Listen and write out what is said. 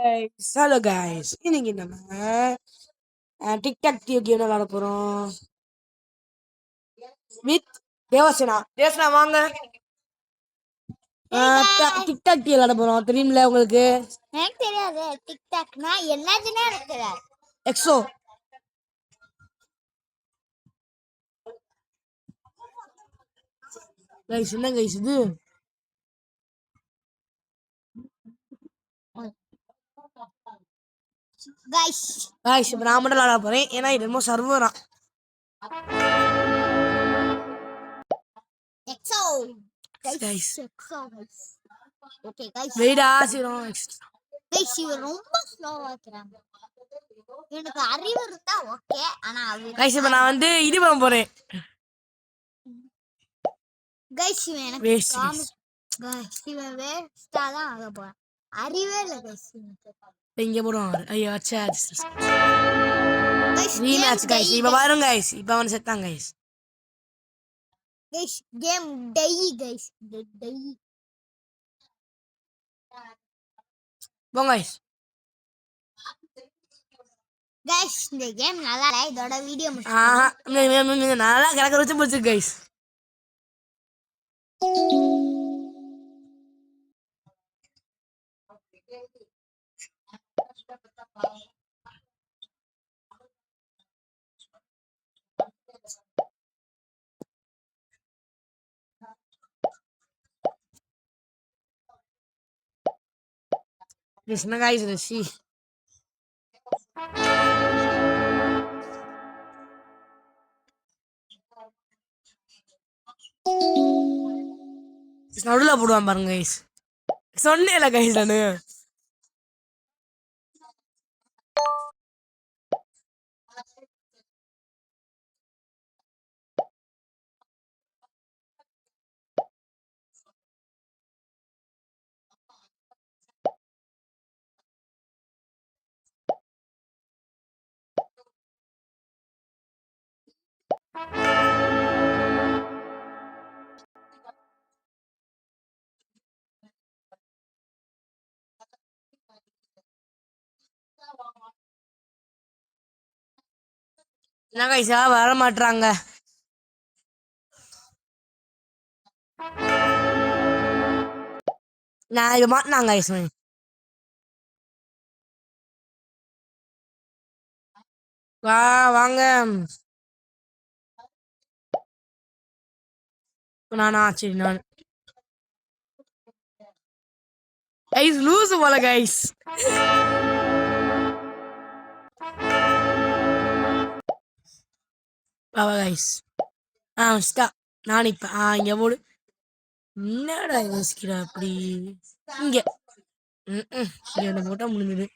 Hello guys, இன்னைக்கு நம்ம TikTok due game விளாட போறோம் வித் தேவசேனா. தேவசேனா வாங்க. டிக்டாக் டியூ விளாட போறோம், தெரியுமில்ல உங்களுக்கு? எனக்கு தெரியாது. டிக்டாக்னா என்னதுன்னு எனக்கு தெரியாது. எக்ஸோ கைஸ், என்ன கைஸ் இது? கைஸ் இப்போ நான் மட்டும் விளாட போறேன், ஏன்னா இது என்னமோ சர்வரா. எக்ஸோ கைஸ் ஓகே கைஸ், வெயிடா சீரம் கைஸ் இவன் ரொம்ப ஸ்லோவா இருக்கறாங்க. எனக்கு அறிவு இருந்தா ஓகே, ஆனா கைஸ் இப்போ நான் வந்து இது பண்ண போறேன். கைஸ் இவன் எனக்கு காமி கைஸ் இவன் வேஸ்டா தான் ஆக போறான். அறிவே இல்ல கைஸ். இங்க போடுவாங்க. ஐயோ அச்சா ரீமேட்ச் கைஸ். இப்போ பாருங்க கைஸ், இப்போ அவன் செத்தான் guys. Guys game die guys, die போங்க கைஸ். கைஸ் இந்த கேம் நல்லா இல்ல. இதோட வீடியோ முடிச்சு நல்லா கிடக்க வச்சு போச்சு guys. Listen guys, let's see. நடுல போடுவான் பாருங்க கைஸ். சொன்னேல கைஸ் நானு. என்ன கைஸா வர மாட்டாங்க. நான் இது மாட்டினாங்க கைஸ். வாங்க. நானா சரி நான் கைஸ் லூஸ் போல கைஸ். பாவா கைஸ். நான் இப்ப இங்க போடு. என்னடா யோசிக்கிற அப்படி? இங்க இங்க போட்டா முடிஞ்சது.